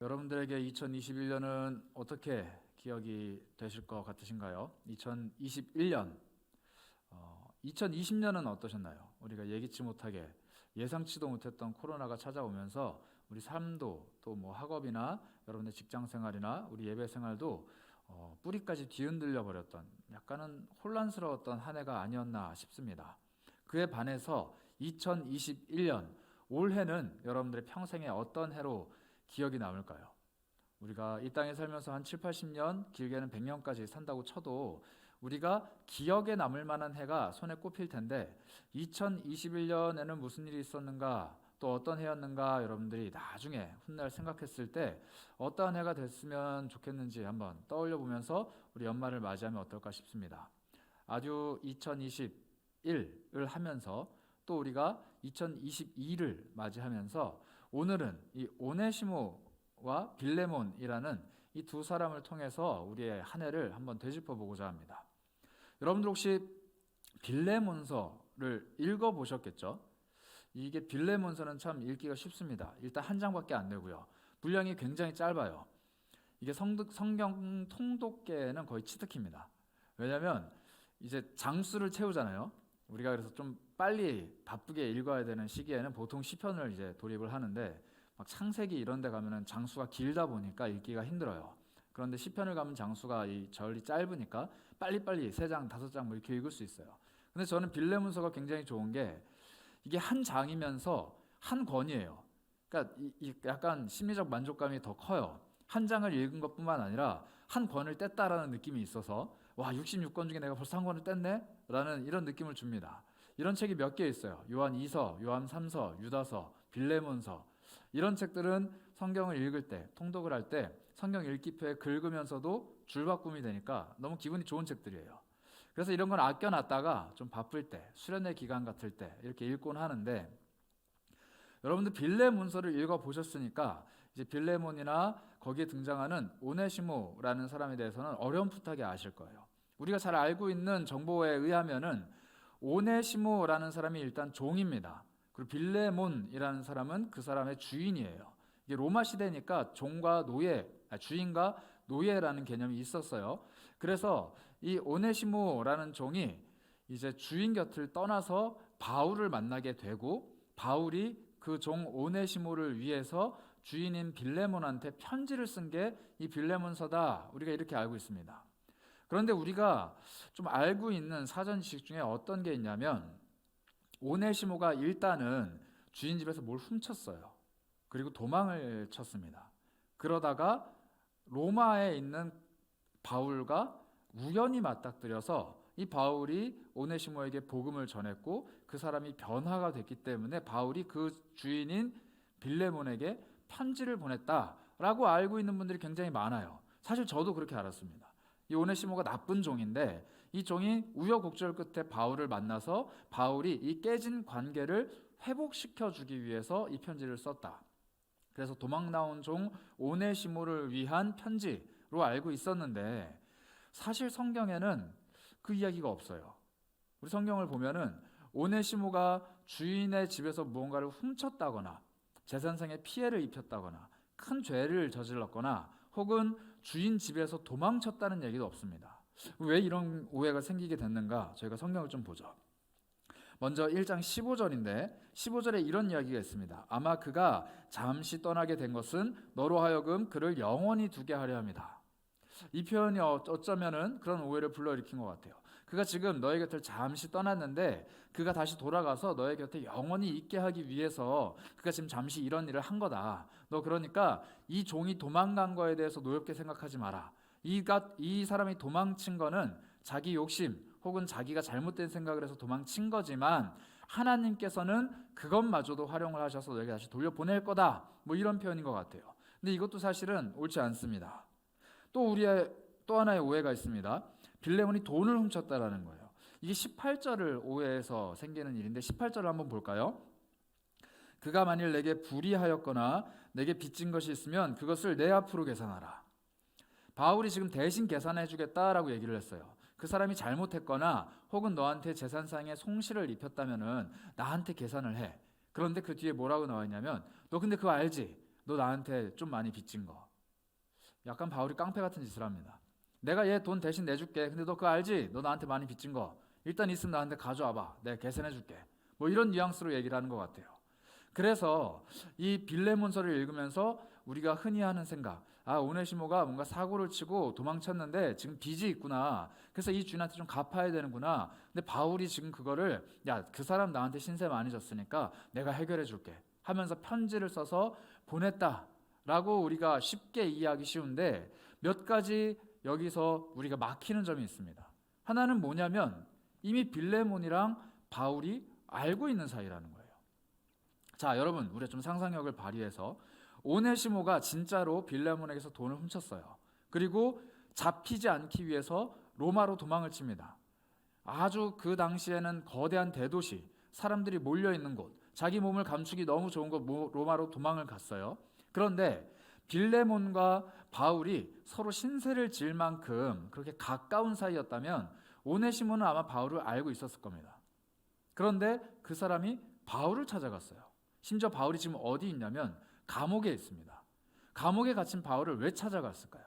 여러분들에게 2021년은 어떻게 기억이 되실 것 같으신가요? 2021년, 2020년은 어떠셨나요? 우리가 예기치 못하게 예상치도 못했던 코로나가 찾아오면서 우리 삶도 또 뭐 학업이나 여러분의 직장 생활이나 우리 예배 생활도 뿌리까지 뒤흔들려 버렸던 약간은 혼란스러웠던 한 해가 아니었나 싶습니다. 그에 반해서 2021년 올해는 여러분들의 평생에 어떤 해로 기억이 남을까요? 우리가 이 땅에 살면서 한 7, 80년, 길게는 100년까지 산다고 쳐도 우리가 기억에 남을 만한 해가 손에 꼽힐 텐데 2021년에는 무슨 일이 있었는가, 또 어떤 해였는가 여러분들이 나중에 훗날 생각했을 때 어떠한 해가 됐으면 좋겠는지 한번 떠올려 보면서 우리 연말을 맞이하면 어떨까 싶습니다. 아주 2021을 하면서 또 우리가 2022를 맞이하면서 오늘은 이 오네시모와 빌레몬이라는 이 두 사람을 통해서 우리의 한 해를 한번 되짚어 보고자 합니다. 여러분들 혹시 빌레몬서를 읽어 보셨겠죠? 이게 빌레몬서는 참 읽기가 쉽습니다. 일단 한 장밖에 안 되고요. 분량이 굉장히 짧아요. 이게 성경 통독계는 거의 치트키입니다. 왜냐하면 이제 장수를 채우잖아요. 우리가 그래서 좀 빨리 바쁘게 읽어야 되는 시기에는 보통 시편을 이제 도입을 하는데 막 창세기 이런 데 가면은 장수가 길다 보니까 읽기가 힘들어요. 그런데 시편을 가면 장수가 이 절이 짧으니까 빨리빨리 3장, 5장 뭐 이렇게 읽을 수 있어요. 근데 저는 빌레몬서가 굉장히 좋은 게 이게 한 장이면서 한 권이에요. 그러니까 약간 심리적 만족감이 더 커요. 한 장을 읽은 것뿐만 아니라 한 권을 뗐다라는 느낌이 있어서 와 66권 중에 내가 벌써 한 권을 뗐네? 라는 이런 느낌을 줍니다. 이런 책이 몇 개 있어요. 요한 2서, 요한 3서, 유다서, 빌레몬서 이런 책들은 성경을 읽을 때, 통독을 할 때 성경 읽기표에 긁으면서도 줄바꿈이 되니까 너무 기분이 좋은 책들이에요. 그래서 이런 건 아껴놨다가 좀 바쁠 때, 수련회 기간 같을 때 이렇게 읽곤 하는데 여러분들 빌레몬서를 읽어보셨으니까 이제 빌레몬이나 거기에 등장하는 오네시모라는 사람에 대해서는 어렴풋하게 아실 거예요. 우리가 잘 알고 있는 정보에 의하면은 오네시모라는 사람이 일단 종입니다. 그리고 빌레몬이라는 사람은 그 사람의 주인이에요. 이게 로마 시대니까 종과 노예, 주인과 노예라는 개념이 있었어요. 그래서 이 오네시모라는 종이 이제 주인 곁을 떠나서 바울을 만나게 되고 바울이 그 종 오네시모를 위해서 주인인 빌레몬한테 편지를 쓴 게 이 빌레몬서다. 우리가 이렇게 알고 있습니다. 그런데 우리가 좀 알고 있는 사전 지식 중에 어떤 게 있냐면 오네시모가 일단은 주인 집에서 뭘 훔쳤어요. 그리고 도망을 쳤습니다. 그러다가 로마에 있는 바울과 우연히 맞닥뜨려서 이 바울이 오네시모에게 복음을 전했고 그 사람이 변화가 됐기 때문에 바울이 그 주인인 빌레몬에게 편지를 보냈다라고 알고 있는 분들이 굉장히 많아요. 사실 저도 그렇게 알았습니다. 이 오네시모가 나쁜 종인데 이 종이 우여곡절 끝에 바울을 만나서 바울이 이 깨진 관계를 회복시켜 주기 위해서 이 편지를 썼다. 그래서 도망 나온 종 오네시모를 위한 편지로 알고 있었는데 사실 성경에는 그 이야기가 없어요. 우리 성경을 보면은 오네시모가 주인의 집에서 무언가를 훔쳤다거나 재산상의 피해를 입혔다거나 큰 죄를 저질렀거나 혹은 주인 집에서 도망쳤다는 얘기도 없습니다. 왜 이런 오해가 생기게 됐는가? 저희가 성경을 좀 보죠. 먼저 1장 15절인데 15절에 이런 이야기가 있습니다. 아마 그가 잠시 떠나게 된 것은 너로 하여금 그를 영원히 두게 하려 함이다. 이 표현이 어쩌면은 그런 오해를 불러일으킨 것 같아요. 그가 지금 너의 곁을 잠시 떠났는데 그가 다시 돌아가서 너의 곁에 영원히 있게 하기 위해서 그가 지금 잠시 이런 일을 한 거다. 너 그러니까 이 종이 도망간 거에 대해서 노엽게 생각하지 마라. 이 사람이 도망친 거는 자기 욕심 혹은 자기가 잘못된 생각을 해서 도망친 거지만 하나님께서는 그것마저도 활용을 하셔서 너에게 다시 돌려보낼 거다. 뭐 이런 표현인 것 같아요. 근데 이것도 사실은 옳지 않습니다. 또 우리의 또 하나의 오해가 있습니다. 빌레몬이 돈을 훔쳤다라는 거예요. 이게 18절을 오해해서 생기는 일인데 18절을 한번 볼까요? 그가 만일 내게 불의하였거나 내게 빚진 것이 있으면 그것을 내 앞으로 계산하라. 바울이 지금 대신 계산해 주겠다라고 얘기를 했어요. 그 사람이 잘못했거나 혹은 너한테 재산상의 손실을 입혔다면은 나한테 계산을 해. 그런데 그 뒤에 뭐라고 나와 있냐면 너 근데 그거 알지? 너 나한테 좀 많이 빚진 거. 약간 바울이 깡패 같은 짓을 합니다. 내가 얘 돈 대신 내줄게. 근데 너 그거 알지? 너 나한테 많이 빚진 거. 일단 있으면 나한테 가져와봐. 내가 계산해줄게. 뭐 이런 뉘앙스로 얘기를 하는 것 같아요. 그래서 이 빌레몬서를 읽으면서 우리가 흔히 하는 생각, 오네시모가 뭔가 사고를 치고 도망쳤는데 지금 빚이 있구나. 그래서 이 주인한테 좀 갚아야 되는구나. 근데 바울이 지금 그거를 그 사람 나한테 신세 많이 졌으니까 내가 해결해 줄게 하면서 편지를 써서 보냈다라고 우리가 쉽게 이해하기 쉬운데, 몇 가지 여기서 우리가 막히는 점이 있습니다. 하나는 뭐냐면 이미 빌레몬이랑 바울이 알고 있는 사이라는 거예요. 자, 여러분, 우리가 좀 상상력을 발휘해서 오네시모가 진짜로 빌레몬에게서 돈을 훔쳤어요. 그리고 잡히지 않기 위해서 로마로 도망을 칩니다. 아주 그 당시에는 거대한 대도시, 사람들이 몰려있는 곳, 자기 몸을 감추기 너무 좋은 곳 로마로 도망을 갔어요. 그런데 빌레몬과 바울이 서로 신세를 질 만큼 그렇게 가까운 사이였다면 오네시모는 아마 바울을 알고 있었을 겁니다. 그런데 그 사람이 바울을 찾아갔어요. 심지어 바울이 지금 어디 있냐면 감옥에 있습니다. 감옥에 갇힌 바울을 왜 찾아갔을까요?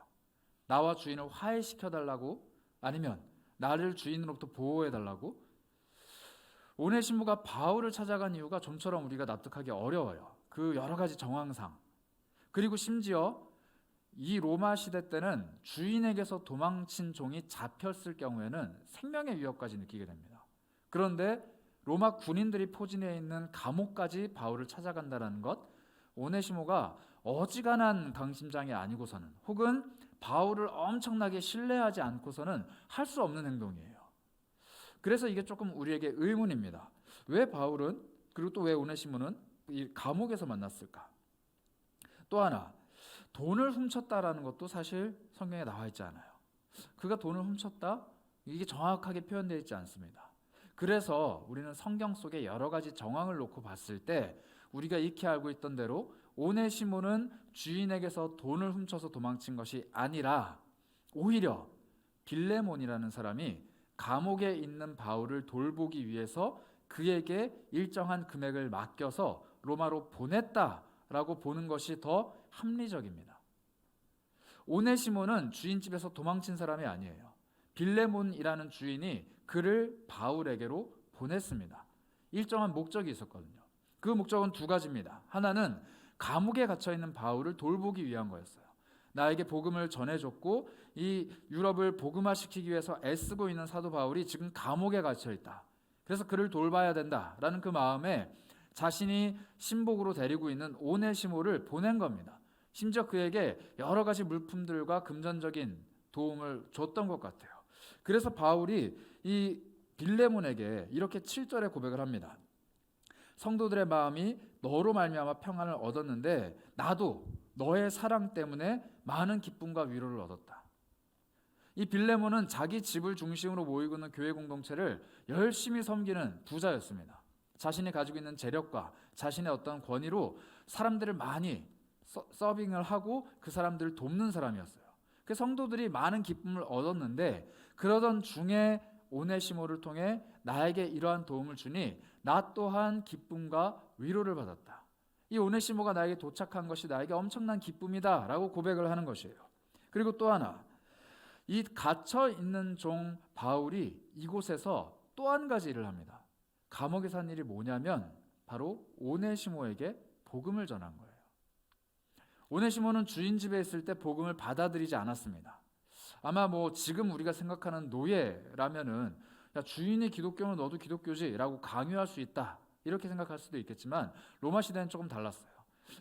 나와 주인을 화해시켜달라고? 아니면 나를 주인으로부터 보호해달라고? 오네시모가 바울을 찾아간 이유가 좀처럼 우리가 납득하기 어려워요. 그 여러 가지 정황상. 그리고 심지어 이 로마 시대 때는 주인에게서 도망친 종이 잡혔을 경우에는 생명의 위협까지 느끼게 됩니다. 그런데 로마 군인들이 포진해 있는 감옥까지 바울을 찾아간다는 것, 오네시모가 어지간한 강심장이 아니고서는, 혹은 바울을 엄청나게 신뢰하지 않고서는 할 수 없는 행동이에요. 그래서 이게 조금 우리에게 의문입니다. 왜 바울은, 그리고 또 왜 오네시모는 이 감옥에서 만났을까? 또 하나, 돈을 훔쳤다라는 것도 사실 성경에 나와 있지 않아요. 그가 돈을 훔쳤다? 이게 정확하게 표현되어 있지 않습니다. 그래서 우리는 성경 속에 여러 가지 정황을 놓고 봤을 때 우리가 익히 알고 있던 대로 오네시모는 주인에게서 돈을 훔쳐서 도망친 것이 아니라 오히려 빌레몬이라는 사람이 감옥에 있는 바울을 돌보기 위해서 그에게 일정한 금액을 맡겨서 로마로 보냈다라고 보는 것이 더 합리적입니다. 오네시모는 주인집에서 도망친 사람이 아니에요. 빌레몬이라는 주인이 그를 바울에게로 보냈습니다. 일정한 목적이 있었거든요. 그 목적은 두 가지입니다. 하나는 감옥에 갇혀있는 바울을 돌보기 위한 거였어요. 나에게 복음을 전해줬고 이 유럽을 복음화시키기 위해서 애쓰고 있는 사도 바울이 지금 감옥에 갇혀있다. 그래서 그를 돌봐야 된다라는 그 마음에 자신이 신복으로 데리고 있는 오네시모를 보낸 겁니다. 심지어 그에게 여러 가지 물품들과 금전적인 도움을 줬던 것 같아요. 그래서 바울이 이 빌레몬에게 이렇게 7절에 고백을 합니다. 성도들의 마음이 너로 말미암아 평안을 얻었는데 나도 너의 사랑 때문에 많은 기쁨과 위로를 얻었다. 이 빌레몬은 자기 집을 중심으로 모이고 있는 교회 공동체를 열심히 섬기는 부자였습니다. 자신이 가지고 있는 재력과 자신의 어떤 권위로 사람들을 많이 서빙을 하고 그 사람들을 돕는 사람이었어요. 그 성도들이 많은 기쁨을 얻었는데 그러던 중에 오네시모를 통해 나에게 이러한 도움을 주니 나 또한 기쁨과 위로를 받았다. 이 오네시모가 나에게 도착한 것이 나에게 엄청난 기쁨이다 라고 고백을 하는 것이에요. 그리고 또 하나, 이 갇혀 있는 종 바울이 이곳에서 또 한 가지 일을 합니다. 감옥에서 한 일이 뭐냐면 바로 오네시모에게 복음을 전한 거예요. 오네시모는 주인 집에 있을 때 복음을 받아들이지 않았습니다. 아마 지금 우리가 생각하는 노예라면은 주인이 기독교면 너도 기독교지라고 강요할 수 있다 이렇게 생각할 수도 있겠지만 로마 시대는 조금 달랐어요.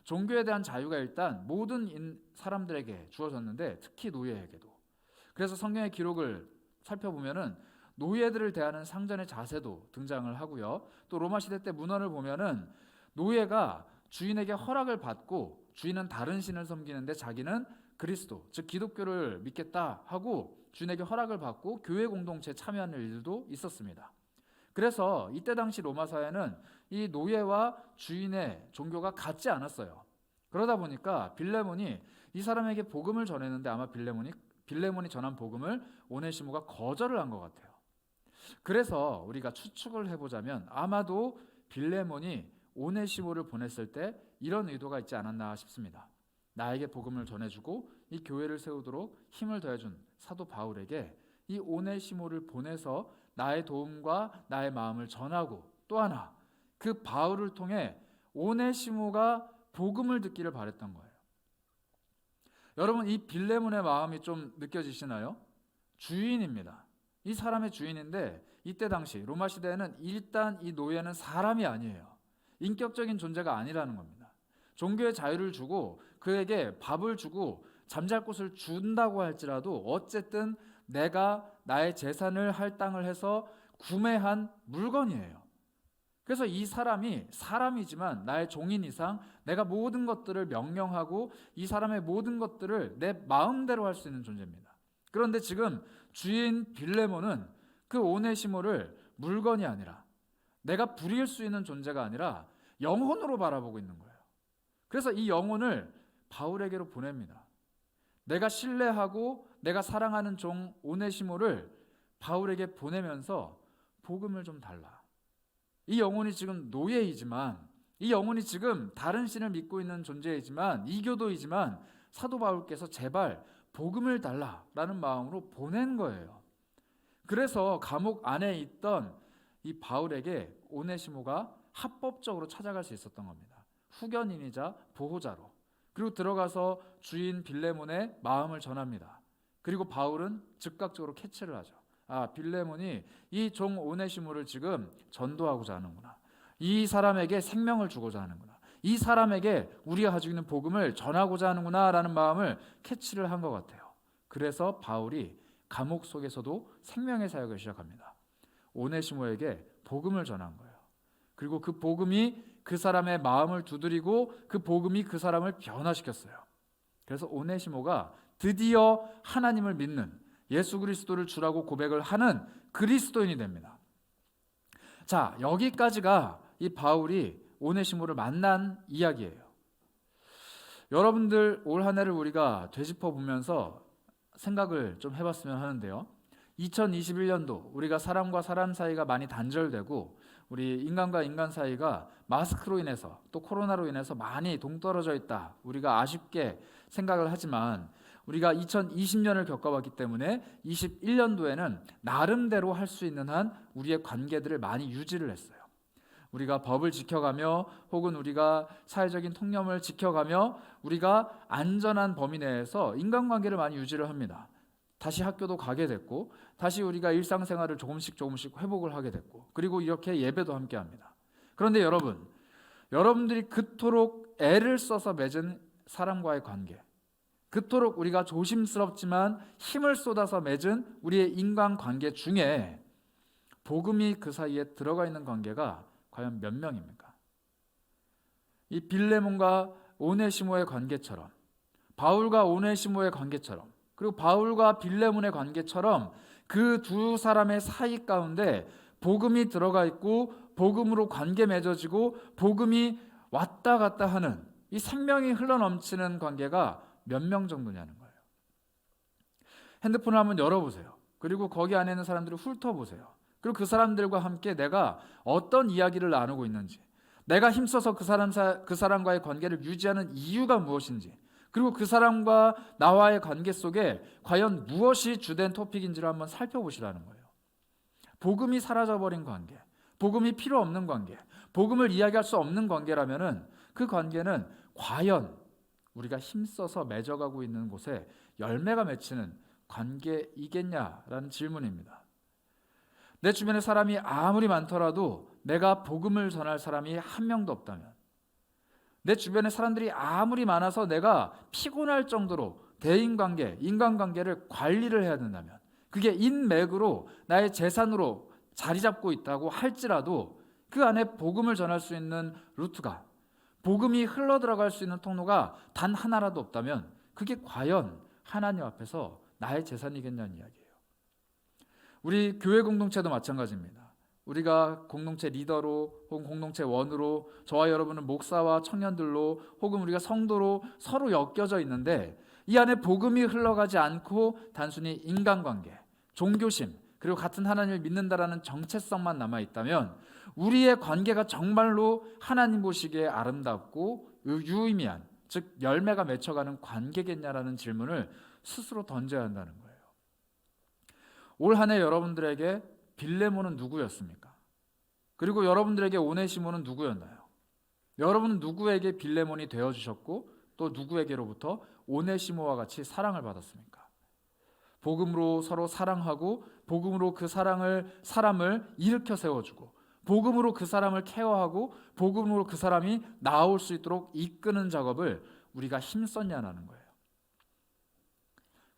종교에 대한 자유가 일단 모든 사람들에게 주어졌는데 특히 노예에게도. 그래서 성경의 기록을 살펴보면은 노예들을 대하는 상전의 자세도 등장을 하고요. 또 로마 시대 때 문헌을 보면은 노예가 주인에게 허락을 받고 주인은 다른 신을 섬기는데 자기는 그리스도, 즉 기독교를 믿겠다 하고 주인에게 허락을 받고 교회 공동체에 참여하는 일들도 있었습니다. 그래서 이때 당시 로마 사회는 이 노예와 주인의 종교가 같지 않았어요. 그러다 보니까 빌레몬이 이 사람에게 복음을 전했는데 아마 빌레몬이 전한 복음을 오네시모가 거절을 한 것 같아요. 그래서 우리가 추측을 해보자면 아마도 빌레몬이 오네시모를 보냈을 때 이런 의도가 있지 않았나 싶습니다. 나에게 복음을 전해주고 이 교회를 세우도록 힘을 더해준 사도 바울에게 이 오네시모를 보내서 나의 도움과 나의 마음을 전하고, 또 하나 그 바울을 통해 오네시모가 복음을 듣기를 바랬던 거예요. 여러분, 이 빌레몬의 마음이 좀 느껴지시나요? 주인입니다. 이 사람의 주인인데, 이때 당시 로마 시대에는 일단 이 노예는 사람이 아니에요. 인격적인 존재가 아니라는 겁니다. 종교의 자유를 주고 그에게 밥을 주고 잠잘 곳을 준다고 할지라도 어쨌든 내가 나의 재산을 할당을 해서 구매한 물건이에요. 그래서 이 사람이 사람이지만 나의 종인 이상 내가 모든 것들을 명령하고 이 사람의 모든 것들을 내 마음대로 할 수 있는 존재입니다. 그런데 지금 주인 빌레몬은 그 오네시모를 물건이 아니라, 내가 부릴 수 있는 존재가 아니라 영혼으로 바라보고 있는 거예요. 그래서 이 영혼을 바울에게로 보냅니다. 내가 신뢰하고 내가 사랑하는 종 오네시모를 바울에게 보내면서 복음을 좀 달라. 이 영혼이 지금 노예이지만, 이 영혼이 지금 다른 신을 믿고 있는 존재이지만, 이교도이지만 사도 바울께서 제발 복음을 달라라는 마음으로 보낸 거예요. 그래서 감옥 안에 있던 이 바울에게 오네시모가 합법적으로 찾아갈 수 있었던 겁니다. 후견인이자 보호자로. 그리고 들어가서 주인 빌레몬의 마음을 전합니다. 그리고 바울은 즉각적으로 캐치를 하죠. 빌레몬이 이 종 오네시모를 지금 전도하고자 하는구나. 이 사람에게 생명을 주고자 하는구나. 이 사람에게 우리가 가지고 있는 복음을 전하고자 하는구나 라는 마음을 캐치를 한 것 같아요. 그래서 바울이 감옥 속에서도 생명의 사역을 시작합니다. 오네시모에게 복음을 전한 거예요. 그리고 그 복음이 그 사람의 마음을 두드리고 그 복음이 그 사람을 변화시켰어요. 그래서 오네시모가 드디어 하나님을 믿는, 예수 그리스도를 주라고 고백을 하는 그리스도인이 됩니다. 자, 여기까지가 이 바울이 오네시모를 만난 이야기예요. 여러분들 올 한 해를 우리가 되짚어 보면서 생각을 좀 해봤으면 하는데요. 2021년도 우리가 사람과 사람 사이가 많이 단절되고 우리 인간과 인간 사이가 마스크로 인해서 또 코로나로 인해서 많이 동떨어져 있다. 우리가 아쉽게 생각을 하지만 우리가 2020년을 겪어봤기 때문에 21년도에는 나름대로 할 수 있는 한 우리의 관계들을 많이 유지를 했어요. 우리가 법을 지켜가며 혹은 우리가 사회적인 통념을 지켜가며 우리가 안전한 범위 내에서 인간관계를 많이 유지를 합니다. 다시 학교도 가게 됐고 다시 우리가 일상생활을 조금씩 회복을 하게 됐고 그리고 이렇게 예배도 함께 합니다. 그런데 여러분들이 그토록 애를 써서 맺은 사람과의 관계, 그토록 우리가 조심스럽지만 힘을 쏟아서 맺은 우리의 인간관계 중에 복음이 그 사이에 들어가 있는 관계가 과연 몇 명입니까? 이 빌레몬과 오네시모의 관계처럼, 바울과 오네시모의 관계처럼, 그리고 바울과 빌레몬의 관계처럼 그 두 사람의 사이 가운데 복음이 들어가 있고 복음으로 관계 맺어지고 복음이 왔다 갔다 하는 이 생명이 흘러넘치는 관계가 몇 명 정도냐는 거예요. 핸드폰을 한번 열어보세요. 그리고 거기 안에 있는 사람들을 훑어보세요. 그리고 그 사람들과 함께 내가 어떤 이야기를 나누고 있는지, 내가 힘써서 그 사람과의 관계를 유지하는 이유가 무엇인지, 그리고 그 사람과 나와의 관계 속에 과연 무엇이 주된 토픽인지를 한번 살펴보시라는 거예요. 복음이 사라져버린 관계, 복음이 필요 없는 관계, 복음을 이야기할 수 없는 관계라면은 그 관계는 과연 우리가 힘써서 맺어가고 있는 곳에 열매가 맺히는 관계이겠냐라는 질문입니다. 내 주변에 사람이 아무리 많더라도 내가 복음을 전할 사람이 한 명도 없다면, 내 주변에 사람들이 아무리 많아서 내가 피곤할 정도로 대인관계, 인간관계를 관리를 해야 된다면, 그게 인맥으로 나의 재산으로 자리 잡고 있다고 할지라도 그 안에 복음을 전할 수 있는 루트가, 복음이 흘러들어갈 수 있는 통로가 단 하나라도 없다면 그게 과연 하나님 앞에서 나의 재산이겠냐는 이야기예요. 우리 교회 공동체도 마찬가지입니다. 우리가 공동체 리더로 혹은 공동체 원으로, 저와 여러분은 목사와 청년들로 혹은 우리가 성도로 서로 엮여져 있는데 이 안에 복음이 흘러가지 않고 단순히 인간관계, 종교심, 그리고 같은 하나님을 믿는다라는 정체성만 남아있다면 우리의 관계가 정말로 하나님 보시기에 아름답고 유의미한 즉 열매가 맺혀가는 관계겠냐라는 질문을 스스로 던져야 한다는 거예요. 올 한 해 여러분들에게 빌레몬은 누구였습니까? 그리고 여러분들에게 오네시모는 누구였나요? 여러분은 누구에게 빌레몬이 되어주셨고 또 누구에게로부터 오네시모와 같이 사랑을 받았습니까? 복음으로 서로 사랑하고 복음으로 그 사람을 일으켜 세워주고 복음으로 그 사람을 케어하고 복음으로 그 사람이 나아올 수 있도록 이끄는 작업을 우리가 힘썼냐는 거예요.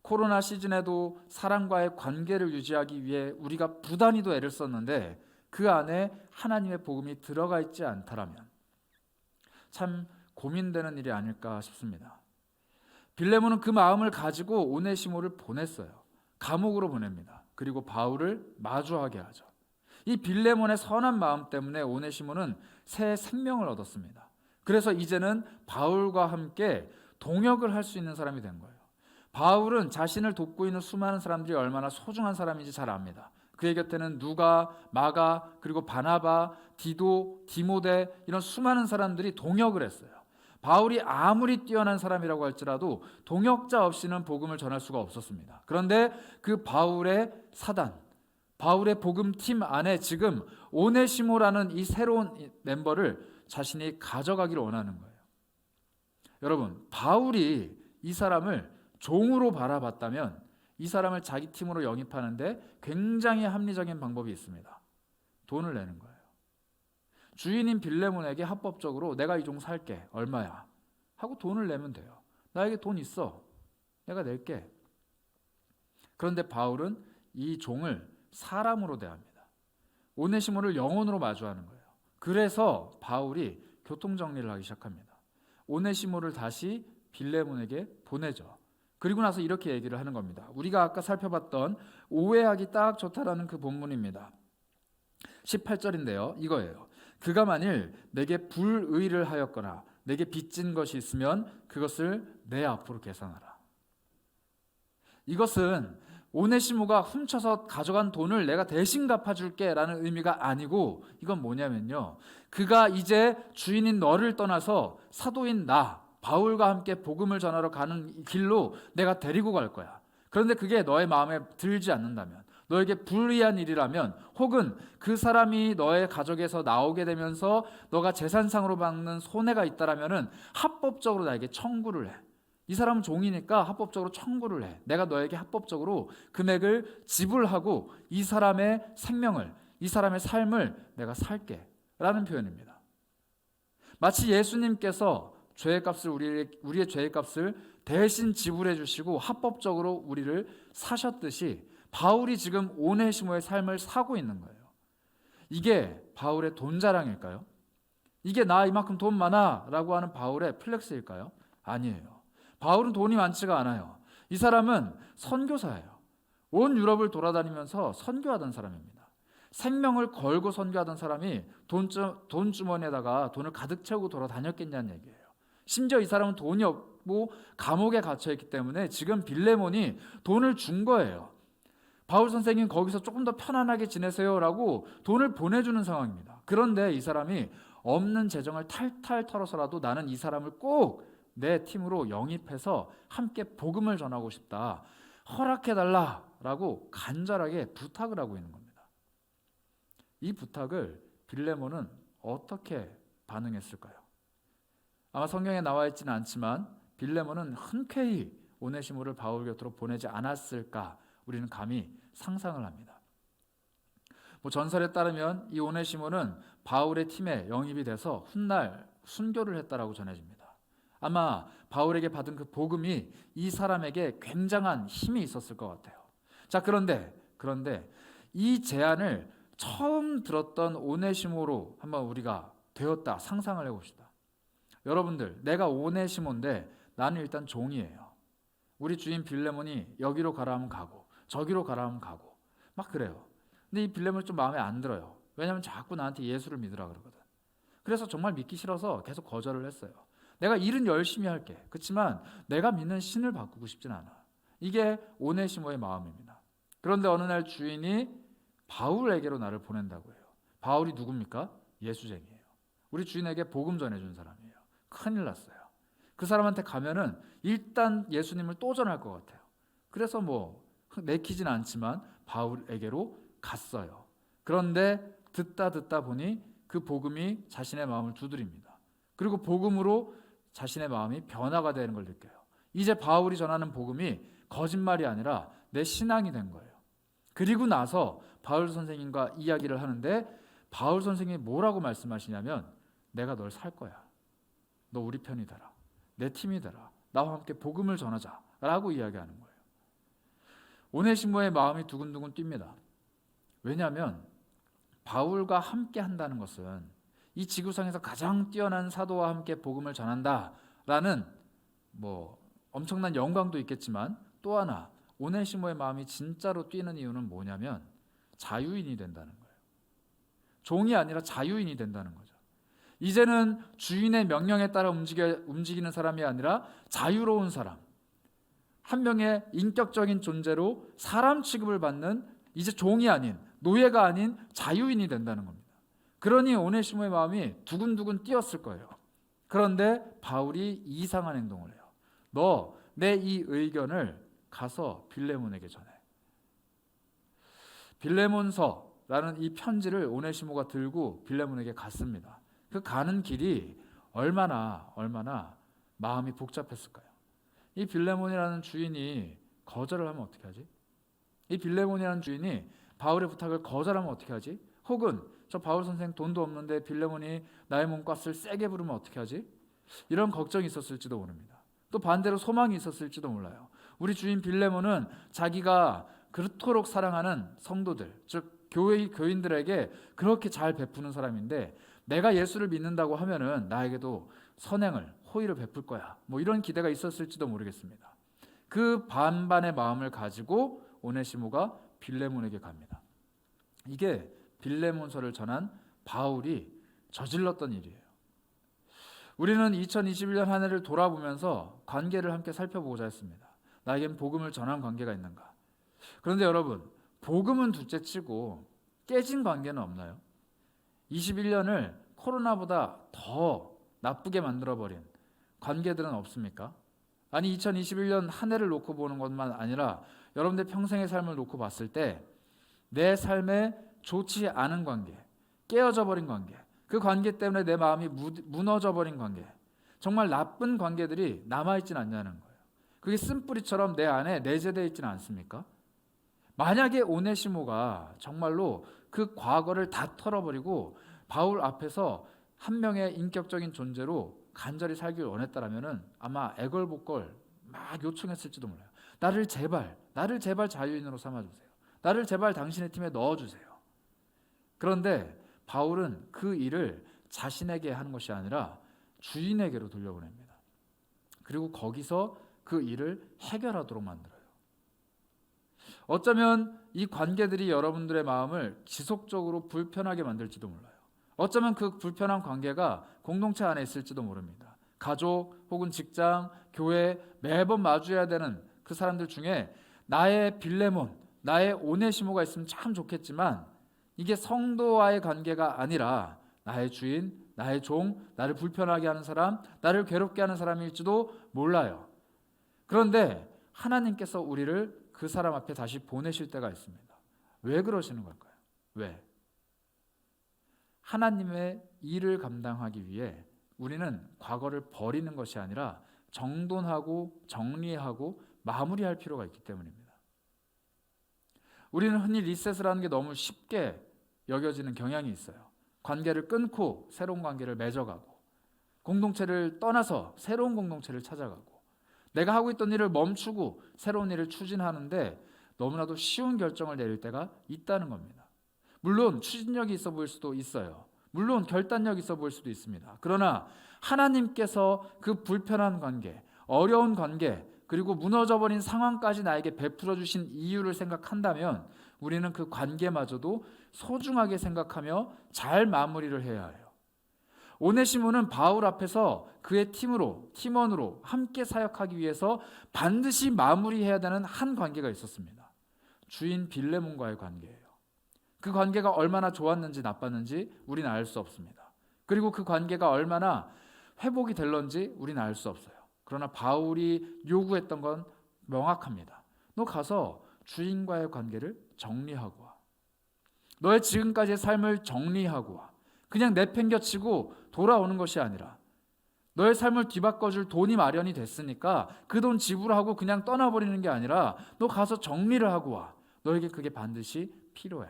코로나 시즌에도 사람과의 관계를 유지하기 위해 우리가 부단히도 애를 썼는데 그 안에 하나님의 복음이 들어가 있지 않다라면 참 고민되는 일이 아닐까 싶습니다. 빌레몬은 그 마음을 가지고 오네시모를 보냈어요. 감옥으로 보냅니다. 그리고 바울을 마주하게 하죠. 이 빌레몬의 선한 마음 때문에 오네시모는 새 생명을 얻었습니다. 그래서 이제는 바울과 함께 동역을 할 수 있는 사람이 된 거예요. 바울은 자신을 돕고 있는 수많은 사람들이 얼마나 소중한 사람인지 잘 압니다. 그의 곁에는 누가, 마가, 그리고 바나바, 디도, 디모데 이런 수많은 사람들이 동역을 했어요. 바울이 아무리 뛰어난 사람이라고 할지라도 동역자 없이는 복음을 전할 수가 없었습니다. 그런데 그 바울의 사단, 바울의 복음팀 안에 지금 오네시모라는 이 새로운 멤버를 자신이 가져가기를 원하는 거예요. 여러분, 바울이 이 사람을 종으로 바라봤다면 이 사람을 자기 팀으로 영입하는데 굉장히 합리적인 방법이 있습니다. 돈을 내는 거예요. 주인인 빌레몬에게 합법적으로 내가 이 종 살게, 얼마야? 하고 돈을 내면 돼요. 나에게 돈 있어. 내가 낼게. 그런데 바울은 이 종을 사람으로 대합니다. 오네시모를 영혼으로 마주하는 거예요. 그래서 바울이 교통정리를 하기 시작합니다. 오네시모를 다시 빌레몬에게 보내죠. 그리고 나서 이렇게 얘기를 하는 겁니다. 우리가 아까 살펴봤던 오해하기 딱 좋다라는 그 본문입니다. 18절인데요. 이거예요. 그가 만일 내게 불의를 하였거나 내게 빚진 것이 있으면 그것을 내 앞으로 계산하라. 이것은 오네시모가 훔쳐서 가져간 돈을 내가 대신 갚아줄게 라는 의미가 아니고 이건 뭐냐면요. 그가 이제 주인인 너를 떠나서 사도인 나 바울과 함께 복음을 전하러 가는 길로 내가 데리고 갈 거야. 그런데 그게 너의 마음에 들지 않는다면, 너에게 불리한 일이라면, 혹은 그 사람이 너의 가족에서 나오게 되면서 너가 재산상으로 받는 손해가 있다라면은 합법적으로 나에게 청구를 해. 이 사람은 종이니까 합법적으로 청구를 해. 내가 너에게 합법적으로 금액을 지불하고 이 사람의 생명을, 이 사람의 삶을 내가 살게 라는 표현입니다. 마치 예수님께서 죄의 값을 우리의 죄의 값을 대신 지불해 주시고 합법적으로 우리를 사셨듯이 바울이 지금 오네시모의 삶을 사고 있는 거예요. 이게 바울의 돈 자랑일까요? 이게 나 이만큼 돈 많아 라고 하는 바울의 플렉스일까요? 아니에요. 바울은 돈이 많지가 않아요. 이 사람은 선교사예요. 온 유럽을 돌아다니면서 선교하던 사람입니다. 생명을 걸고 선교하던 사람이 돈 주머니에다가 돈을 가득 채우고 돌아다녔겠냐는 얘기예요. 심지어 이 사람은 돈이 없고 감옥에 갇혀있기 때문에 지금 빌레몬이 돈을 준 거예요. 바울 선생님 거기서 조금 더 편안하게 지내세요라고 돈을 보내주는 상황입니다. 그런데 이 사람이 없는 재정을 탈탈 털어서라도 나는 이 사람을 꼭 내 팀으로 영입해서 함께 복음을 전하고 싶다. 허락해달라라고 간절하게 부탁을 하고 있는 겁니다. 이 부탁을 빌레몬은 어떻게 반응했을까요? 아마 성경에 나와 있지는 않지만 빌레몬은 흔쾌히 오네시모를 바울 곁으로 보내지 않았을까 우리는 감히 상상을 합니다. 전설에 따르면 이 오네시모는 바울의 팀에 영입이 돼서 훗날 순교를 했다라고 전해집니다. 아마 바울에게 받은 그 복음이 이 사람에게 굉장한 힘이 있었을 것 같아요. 자, 그런데 이 제안을 처음 들었던 오네시모로 한번 우리가 되었다 상상을 해봅시다. 여러분들, 내가 오네시모인데 나는 일단 종이에요. 우리 주인 빌레몬이 여기로 가라 하면 가고 저기로 가라 하면 가고 막 그래요. 근데 이 빌레몬이 좀 마음에 안 들어요. 왜냐하면 자꾸 나한테 예수를 믿으라 그러거든. 그래서 정말 믿기 싫어서 계속 거절을 했어요. 내가 일은 열심히 할게. 그렇지만 내가 믿는 신을 바꾸고 싶진 않아. 이게 오네시모의 마음입니다. 그런데 어느 날 주인이 바울에게로 나를 보낸다고 해요. 바울이 누굽니까? 예수쟁이에요. 우리 주인에게 복음 전해준 사람이에요. 큰일 났어요. 그 사람한테 가면은 일단 예수님을 또 전할 것 같아요. 그래서 내키진 않지만 바울에게로 갔어요. 그런데 듣다 보니 그 복음이 자신의 마음을 두드립니다. 그리고 복음으로 자신의 마음이 변화가 되는 걸 느껴요. 이제 바울이 전하는 복음이 거짓말이 아니라 내 신앙이 된 거예요. 그리고 나서 바울 선생님과 이야기를 하는데 바울 선생님이 뭐라고 말씀하시냐면 내가 널 살 거야. 너 우리 편이 되라. 내 팀이 되라. 나와 함께 복음을 전하자 라고 이야기하는 거예요. 오네시모의 마음이 두근두근 뜁니다. 왜냐하면 바울과 함께 한다는 것은 이 지구상에서 가장 뛰어난 사도와 함께 복음을 전한다라는 엄청난 영광도 있겠지만 또 하나 오네시모의 마음이 진짜로 뛰는 이유는 뭐냐면 자유인이 된다는 거예요. 종이 아니라 자유인이 된다는 거죠. 이제는 주인의 명령에 따라 움직이는 사람이 아니라 자유로운 사람, 한 명의 인격적인 존재로 사람 취급을 받는 이제 종이 아닌 노예가 아닌 자유인이 된다는 겁니다. 그러니 오네시모의 마음이 두근두근 뛰었을 거예요. 그런데 바울이 이상한 행동을 해요. 너 내 이 의견을 가서 빌레몬에게 전해. 빌레몬서라는 이 편지를 오네시모가 들고 빌레몬에게 갔습니다. 그 가는 길이 얼마나 마음이 복잡했을까요? 이 빌레몬이라는 주인이 거절을 하면 어떻게 하지? 이 빌레몬이라는 주인이 바울의 부탁을 거절하면 어떻게 하지? 혹은 저 바울 선생 돈도 없는데 빌레몬이 나의 몸값을 세게 부르면 어떻게 하지? 이런 걱정이 있었을지도 모릅니다. 또 반대로 소망이 있었을지도 몰라요. 우리 주인 빌레몬은 자기가 그토록 사랑하는 성도들, 즉 교인들에게 그렇게 잘 베푸는 사람인데 내가 예수를 믿는다고 하면은 나에게도 선행을, 호의를 베풀 거야. 이런 기대가 있었을지도 모르겠습니다. 그 반반의 마음을 가지고 오네시모가 빌레몬에게 갑니다. 이게 빌레몬서를 전한 바울이 저질렀던 일이에요. 우리는 2021년 한 해를 돌아보면서 관계를 함께 살펴보고자 했습니다. 나에겐 복음을 전한 관계가 있는가? 그런데 여러분, 복음은 둘째치고 깨진 관계는 없나요? 21년을 코로나보다 더 나쁘게 만들어버린 관계들은 없습니까? 아니 2021년 한 해를 놓고 보는 것만 아니라 여러분들 평생의 삶을 놓고 봤을 때 내 삶에 좋지 않은 관계, 깨어져 버린 관계, 그 관계 때문에 내 마음이 무너져 버린 관계, 정말 나쁜 관계들이 남아있진 않냐는 거예요. 그게 쓴뿌리처럼 내 안에 내재되어 있지는 않습니까? 만약에 오네시모가 정말로 그 과거를 다 털어버리고 바울 앞에서 한 명의 인격적인 존재로 간절히 살길 원했다라면은 아마 애걸복걸 막 요청했을지도 몰라요. 나를 제발 자유인으로 삼아주세요. 나를 제발 당신의 팀에 넣어주세요. 그런데 바울은 그 일을 자신에게 하는 것이 아니라 주인에게로 돌려보냅니다. 그리고 거기서 그 일을 해결하도록 만들어요. 어쩌면 이 관계들이 여러분들의 마음을 지속적으로 불편하게 만들지도 몰라요. 어쩌면 그 불편한 관계가 공동체 안에 있을지도 모릅니다. 가족 혹은 직장, 교회 매번 마주해야 되는 그 사람들 중에 나의 빌레몬, 나의 오네시모가 있으면 참 좋겠지만 이게 성도와의 관계가 아니라 나의 주인, 나의 종, 나를 불편하게 하는 사람, 나를 괴롭게 하는 사람일지도 몰라요. 그런데 하나님께서 우리를 그 사람 앞에 다시 보내실 때가 있습니다. 왜 그러시는 걸까요? 왜? 하나님의 일을 감당하기 위해 우리는 과거를 버리는 것이 아니라 정돈하고 정리하고 마무리할 필요가 있기 때문입니다. 우리는 흔히 리셋을 하는 게 너무 쉽게 여겨지는 경향이 있어요. 관계를 끊고 새로운 관계를 맺어가고 공동체를 떠나서 새로운 공동체를 찾아가고 내가 하고 있던 일을 멈추고 새로운 일을 추진하는데 너무나도 쉬운 결정을 내릴 때가 있다는 겁니다. 물론 추진력이 있어 보일 수도 있어요. 물론 결단력이 있어 보일 수도 있습니다. 그러나 하나님께서 그 불편한 관계, 어려운 관계, 그리고 무너져버린 상황까지 나에게 베풀어 주신 이유를 생각한다면 우리는 그 관계마저도 소중하게 생각하며 잘 마무리를 해야 해요. 오네시모는 바울 앞에서 그의 팀원으로 함께 사역하기 위해서 반드시 마무리해야 되는 한 관계가 있었습니다. 주인 빌레몬과의 관계예요. 그 관계가 얼마나 좋았는지 나빴는지 우리는 알 수 없습니다. 그리고 그 관계가 얼마나 회복이 될런지 우리는 알 수 없어요. 그러나 바울이 요구했던 건 명확합니다. 너 가서 주인과의 관계를 정리하고 와. 너의 지금까지의 삶을 정리하고 와. 그냥 내팽겨치고 돌아오는 것이 아니라 너의 삶을 뒤바꿔줄 돈이 마련이 됐으니까 그 돈 지불하고 그냥 떠나버리는 게 아니라 너 가서 정리를 하고 와. 너에게 그게 반드시 필요해.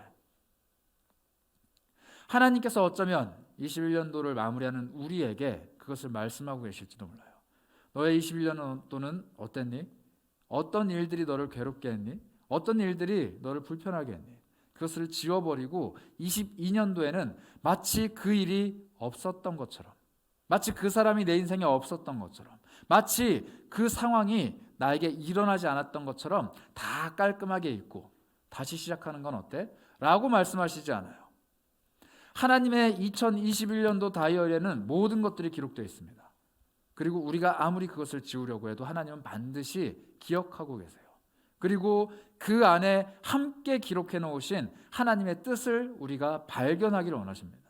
하나님께서 어쩌면 21년도를 마무리하는 우리에게 그것을 말씀하고 계실지도 몰라요. 너의 21년도는 어땠니? 어떤 일들이 너를 괴롭게 했니? 어떤 일들이 너를 불편하게 했니? 그것을 지워버리고 22년도에는 마치 그 일이 없었던 것처럼, 마치 그 사람이 내 인생에 없었던 것처럼, 마치 그 상황이 나에게 일어나지 않았던 것처럼 다 깔끔하게 잊고 다시 시작하는 건 어때? 라고 말씀하시지 않아요. 하나님의 2021년도 다이어리에는 모든 것들이 기록되어 있습니다. 그리고 우리가 아무리 그것을 지우려고 해도 하나님은 반드시 기억하고 계세요. 그리고 그 안에 함께 기록해 놓으신 하나님의 뜻을 우리가 발견하기를 원하십니다.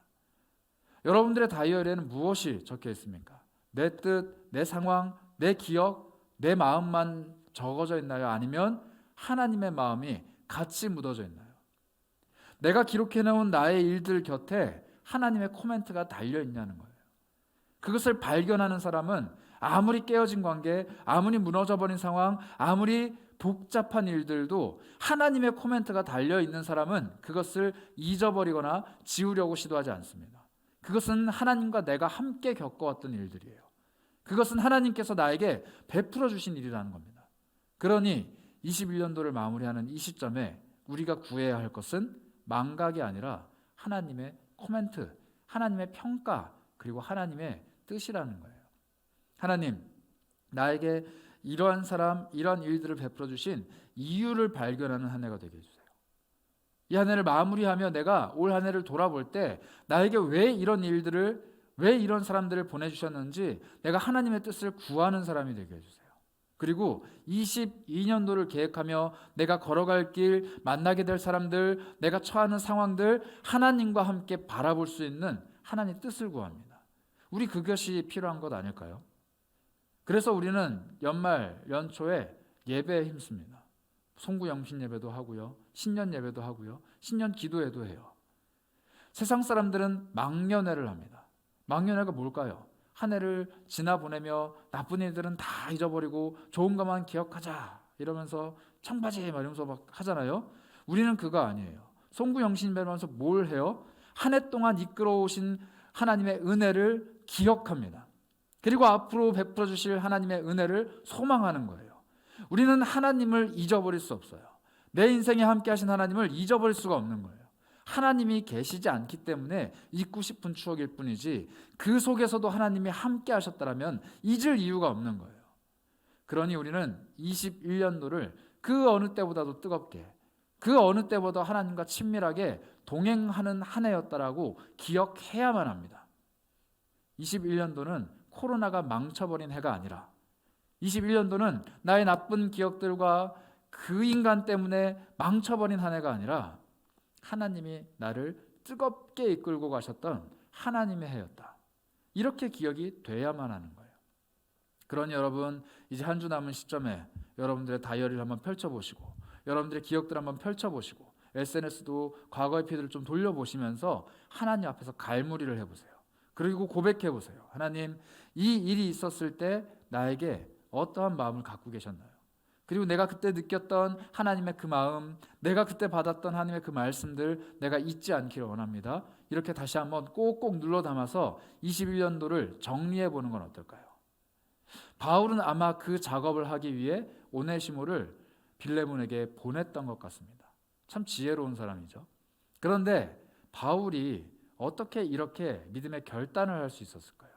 여러분들의 다이어리에는 무엇이 적혀 있습니까? 내 뜻, 내 상황, 내 기억, 내 마음만 적어져 있나요? 아니면 하나님의 마음이 같이 묻어져 있나요? 내가 기록해 놓은 나의 일들 곁에 하나님의 코멘트가 달려 있냐는 거예요. 그것을 발견하는 사람은 아무리 깨어진 관계, 아무리 무너져버린 상황, 아무리 복잡한 일들도 하나님의 코멘트가 달려있는 사람은 그것을 잊어버리거나 지우려고 시도하지 않습니다. 그것은 하나님과 내가 함께 겪어왔던 일들이에요. 그것은 하나님께서 나에게 베풀어 주신 일이라는 겁니다. 그러니 21년도를 마무리하는 이 시점에 우리가 구해야 할 것은 망각이 아니라 하나님의 코멘트, 하나님의 평가, 그리고 하나님의 뜻이라는 거예요. 하나님, 나에게 이러한 사람, 이러한 일들을 베풀어 주신 이유를 발견하는 한 해가 되게 해주세요. 이 한 해를 마무리하며 내가 올 한 해를 돌아볼 때 나에게 왜 이런 일들을, 왜 이런 사람들을 보내주셨는지 내가 하나님의 뜻을 구하는 사람이 되게 해주세요. 그리고 22년도를 계획하며 내가 걸어갈 길, 만나게 될 사람들, 내가 처하는 상황들 하나님과 함께 바라볼 수 있는 하나님의 뜻을 구합니다. 우리 그것이 필요한 것 아닐까요? 그래서 우리는 연말, 연초에 예배에 힘씁니다. 송구 영신 예배도 하고요. 신년 예배도 하고요. 신년 기도회도 해요. 세상 사람들은 망년회를 합니다. 망년회가 뭘까요? 한 해를 지나 보내며 나쁜 일들은 다 잊어버리고 좋은 것만 기억하자 이러면서 청바지 이러면서 막 하잖아요. 우리는 그거 아니에요. 송구 영신 예배를 하면서 뭘 해요? 한 해 동안 이끌어오신 하나님의 은혜를 기억합니다. 그리고 앞으로 베풀어 주실 하나님의 은혜를 소망하는 거예요. 우리는 하나님을 잊어버릴 수 없어요. 내 인생에 함께 하신 하나님을 잊어버릴 수가 없는 거예요. 하나님이 계시지 않기 때문에 잊고 싶은 추억일 뿐이지 그 속에서도 하나님이 함께 하셨다면 잊을 이유가 없는 거예요. 그러니 우리는 21년도를 그 어느 때보다도 뜨겁게, 그 어느 때보다 하나님과 친밀하게 동행하는 한 해였다라고 기억해야만 합니다. 21년도는 코로나가 망쳐버린 해가 아니라 21년도는 나의 나쁜 기억들과 그 인간 때문에 망쳐버린 한 해가 아니라 하나님이 나를 뜨겁게 이끌고 가셨던 하나님의 해였다. 이렇게 기억이 돼야만 하는 거예요. 그러니 여러분 이제 한 주 남은 시점에 여러분들의 다이어리를 한번 펼쳐보시고 여러분들의 기억들을 한번 펼쳐보시고 SNS도 과거의 피드를 좀 돌려보시면서 하나님 앞에서 갈무리를 해보세요. 그리고 고백해보세요. 하나님, 이 일이 있었을 때 나에게 어떠한 마음을 갖고 계셨나요? 그리고 내가 그때 느꼈던 하나님의 그 마음, 내가 그때 받았던 하나님의 그 말씀들 내가 잊지 않기를 원합니다. 이렇게 다시 한번 꼭꼭 눌러 담아서 21년도를 정리해 보는 건 어떨까요? 바울은 아마 그 작업을 하기 위해 오네시모를 빌레몬에게 보냈던 것 같습니다. 참 지혜로운 사람이죠. 그런데 바울이 어떻게 이렇게 믿음의 결단을 할 수 있었을까요?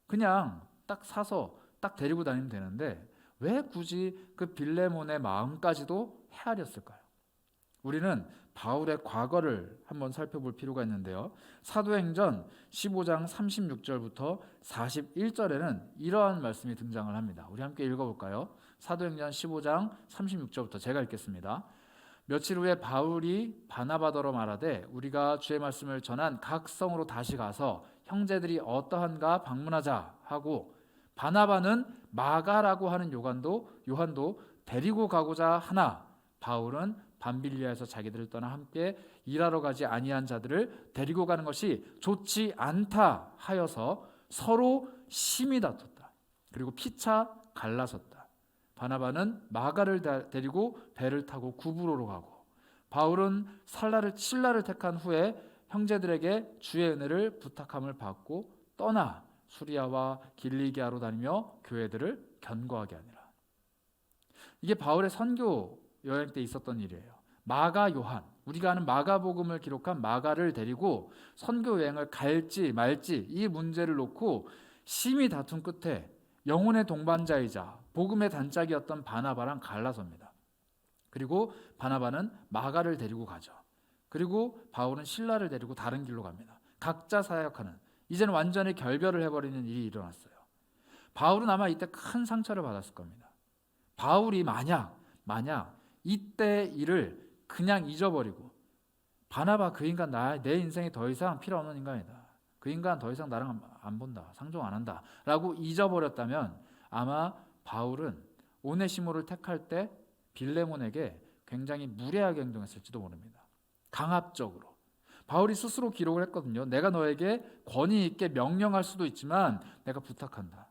그냥 딱 사서 딱 데리고 다니면 되는데 왜 굳이 그 빌레몬의 마음까지도 헤아렸을까요? 우리는 바울의 과거를 한번 살펴볼 필요가 있는데요. 사도행전 15장 36절부터 41절에는 이러한 말씀이 등장을 합니다. 우리 함께 읽어볼까요? 사도행전 15장 36절부터 제가 읽겠습니다. 며칠 후에 바울이 바나바더러 말하되 우리가 주의 말씀을 전한 각 성으로 다시 가서 형제들이 어떠한가 방문하자 하고 바나바는 마가라고 하는 요한도 데리고 가고자 하나 바울은 밤빌리아에서 자기들을 떠나 함께 일하러 가지 아니한 자들을 데리고 가는 것이 좋지 않다 하여서 서로 심히 다퉜다. 그리고 피차 갈라섰다. 바나바는 마가를 데리고 배를 타고 구브로로 가고 바울은 신라를 택한 후에 형제들에게 주의 은혜를 부탁함을 받고 떠나 수리아와 길리기아로 다니며 교회들을 견고하게 하니라. 이게 바울의 선교 여행 때 있었던 일이에요. 마가 요한, 우리가 아는 마가복음을 기록한 마가를 데리고 선교 여행을 갈지 말지 이 문제를 놓고 심히 다툰 끝에 영혼의 동반자이자 복음의 단짝이었던 바나바랑 갈라섭니다. 그리고 바나바는 마가를 데리고 가죠. 그리고 바울은 신라를 데리고 다른 길로 갑니다. 각자 사역하는, 이제는 완전히 결별을 해버리는 일이 일어났어요. 바울은 아마 이때 큰 상처를 받았을 겁니다. 바울이 만약 이때 일을 그냥 잊어버리고 바나바 그 인간 내 인생에 더 이상 필요 없는 인간이다. 그 인간 더 이상 나랑 안 본다. 상종 안 한다. 라고 잊어버렸다면 아마 바울은 오네시모를 택할 때 빌레몬에게 굉장히 무례하게 행동했을지도 모릅니다. 강압적으로. 바울이 스스로 기록을 했거든요. 내가 너에게 권위 있게 명령할 수도 있지만 내가 부탁한다.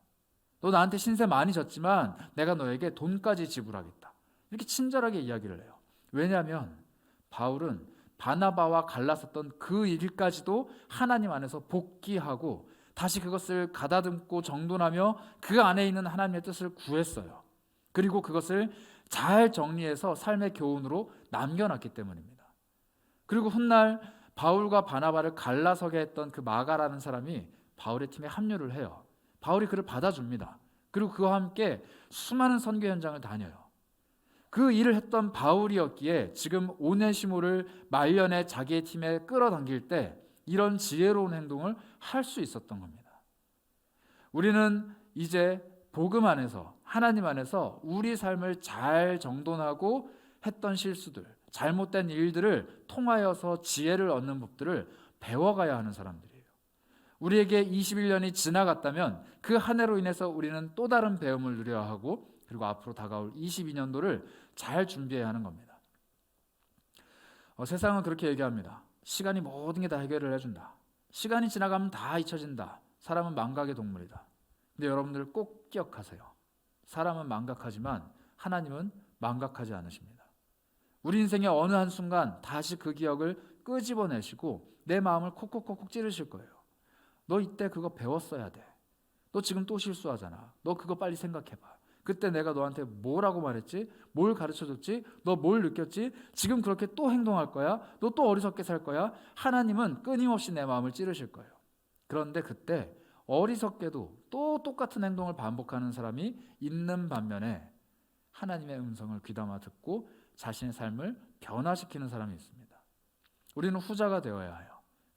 너 나한테 신세 많이 졌지만 내가 너에게 돈까지 지불하겠다. 이렇게 친절하게 이야기를 해요. 왜냐하면 바울은 바나바와 갈라섰던 그 일까지도 하나님 안에서 복귀하고 다시 그것을 가다듬고 정돈하며 그 안에 있는 하나님의 뜻을 구했어요. 그리고 그것을 잘 정리해서 삶의 교훈으로 남겨놨기 때문입니다. 그리고 훗날 바울과 바나바를 갈라서게 했던 그 마가라는 사람이 바울의 팀에 합류를 해요. 바울이 그를 받아줍니다. 그리고 그와 함께 수많은 선교 현장을 다녀요. 그 일을 했던 바울이었기에 지금 오네시모를 말년에 자기의 팀에 끌어당길 때 이런 지혜로운 행동을 할 수 있었던 겁니다. 우리는 이제 복음 안에서, 하나님 안에서 우리 삶을 잘 정돈하고 했던 실수들, 잘못된 일들을 통하여서 지혜를 얻는 법들을 배워가야 하는 사람들이에요. 우리에게 21년이 지나갔다면 그 한 해로 인해서 우리는 또 다른 배움을 누려야 하고 그리고 앞으로 다가올 22년도를 잘 준비해야 하는 겁니다. 세상은 그렇게 얘기합니다. 시간이 모든 게 다 해결을 해준다. 시간이 지나가면 다 잊혀진다. 사람은 망각의 동물이다. 근데 여러분들 꼭 기억하세요. 사람은 망각하지만 하나님은 망각하지 않으십니다. 우리 인생의 어느 한순간 다시 그 기억을 끄집어내시고 내 마음을 콕콕콕콕 찌르실 거예요. 너 이때 그거 배웠어야 돼. 너 지금 또 실수하잖아. 너 그거 빨리 생각해봐. 그때 내가 너한테 뭐라고 말했지? 뭘 가르쳐줬지? 너 뭘 느꼈지? 지금 그렇게 또 행동할 거야? 너 또 어리석게 살 거야? 하나님은 끊임없이 내 마음을 찌르실 거예요. 그런데 그때 어리석게도 또 똑같은 행동을 반복하는 사람이 있는 반면에 하나님의 음성을 귀담아 듣고 자신의 삶을 변화시키는 사람이 있습니다. 우리는 후자가 되어야 해요.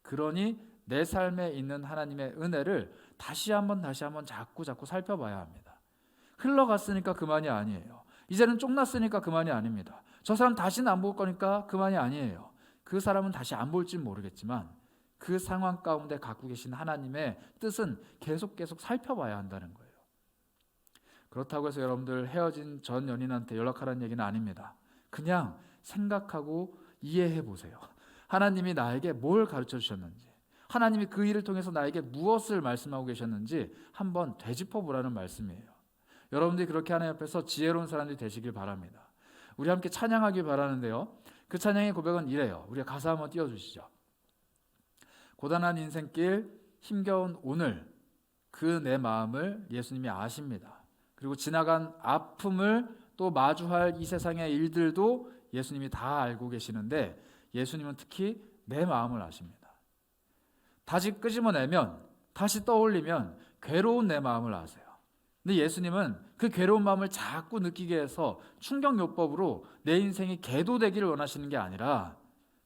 그러니 내 삶에 있는 하나님의 은혜를 다시 한번 자꾸 살펴봐야 합니다. 흘러갔으니까 그만이 아니에요. 이제는 쫑났으니까 그만이 아닙니다. 저 사람 다시는 안 볼 거니까 그만이 아니에요. 그 사람은 다시 안 볼진 모르겠지만 그 상황 가운데 갖고 계신 하나님의 뜻은 계속 살펴봐야 한다는 거예요. 그렇다고 해서 여러분들 헤어진 전 연인한테 연락하라는 얘기는 아닙니다. 그냥 생각하고 이해해 보세요. 하나님이 나에게 뭘 가르쳐 주셨는지, 하나님이 그 일을 통해서 나에게 무엇을 말씀하고 계셨는지 한번 되짚어 보라는 말씀이에요. 여러분들이 그렇게 하나님 앞에서 지혜로운 사람들이 되시길 바랍니다. 우리 함께 찬양하길 바라는데요. 그 찬양의 고백은 이래요. 우리가 가사 한번 띄워주시죠. 고단한 인생길, 힘겨운 오늘, 그 내 마음을 예수님이 아십니다. 그리고 지나간 아픔을 또 마주할 이 세상의 일들도 예수님이 다 알고 계시는데 예수님은 특히 내 마음을 아십니다. 다시 끄집어내면, 다시 떠올리면 괴로운 내 마음을 아세요. 근데 예수님은 그 괴로운 마음을 자꾸 느끼게 해서 충격요법으로 내 인생이 계도되기를 원하시는 게 아니라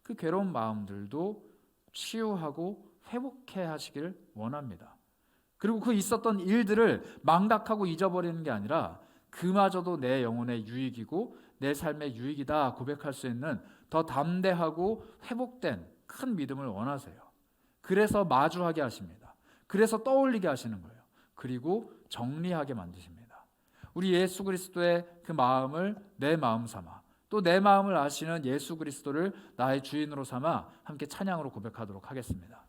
그 괴로운 마음들도 치유하고 회복해 하시기를 원합니다. 그리고 그 있었던 일들을 망각하고 잊어버리는 게 아니라 그마저도 내 영혼의 유익이고 내 삶의 유익이다 고백할 수 있는 더 담대하고 회복된 큰 믿음을 원하세요. 그래서 마주하게 하십니다. 그래서 떠올리게 하시는 거예요. 그리고 정리하게 만드십니다. 우리 예수 그리스도의 그 마음을 내 마음 삼아, 또 내 마음을 아시는 예수 그리스도를 나의 주인으로 삼아 함께 찬양으로 고백하도록 하겠습니다.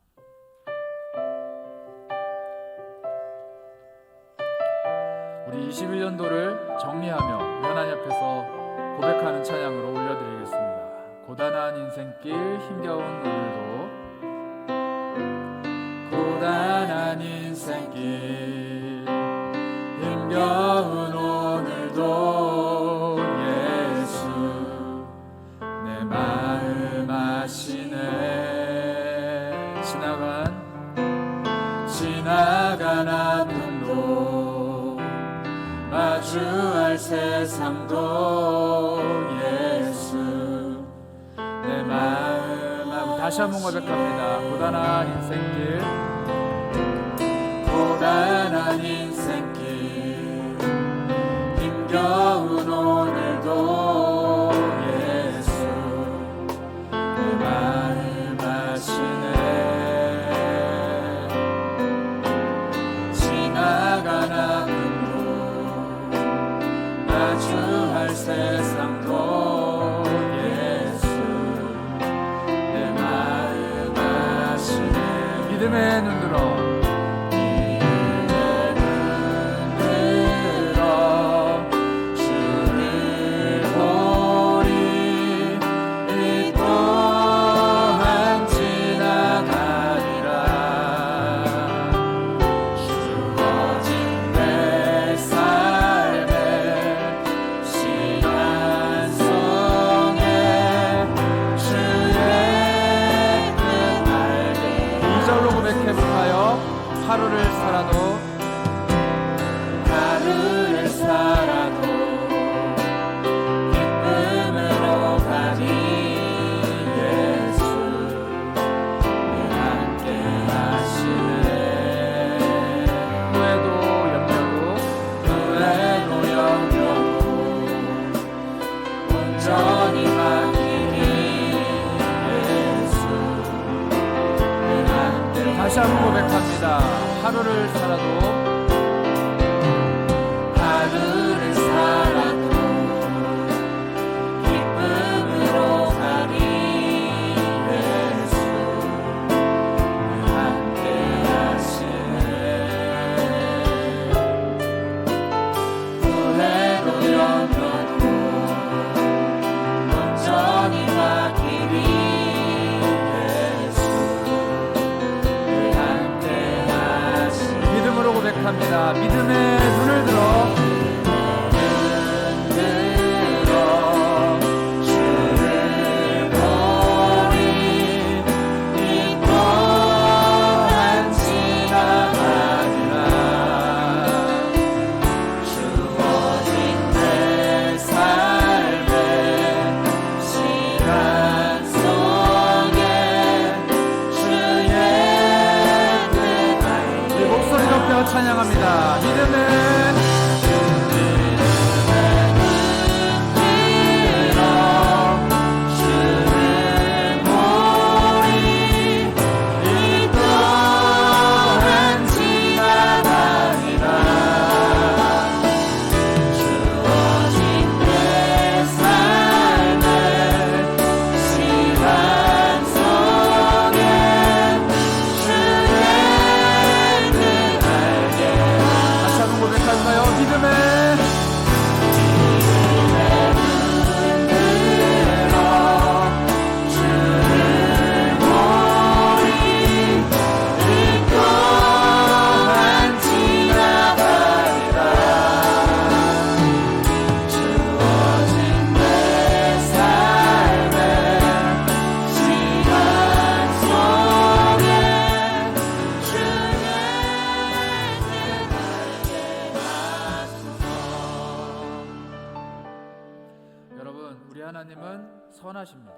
우리 21년도를 정리하며 하나님 앞에서 고백하는 찬양으로 올려드리겠습니다. 고단한 인생길 힘겨운 오늘도, 고단한 인생길 힘겨운 오늘도 예수 내 마음 아시네. 지나간 아픔도 마주할 세상도 예수 내 마음. 다시 한번 고백합니다. 고단한 인생길, 고단한 인생길 힘겨운 오늘도 예수 내 마음 아시네. 지나간 아픔도 마주할 세상도 예수 내 마음 아시네. 믿음의 눈 들어 하루를 살아도 기쁨으로 가니 예수 늘 함께 하시네. 후회도 염려도 온전히 맡기니 예수 늘 함께. 다시 한번 고백합니다. 하루를 살아도 기쁨으로 가니 예수 함께 하시네. 후회도 염려도 온전히 맡기니 예수 늘 함께 하시네. 믿음으로 고백합니다. 믿음의 눈을 들어 찬양합니다. 믿음은 하나님은 선하십니다.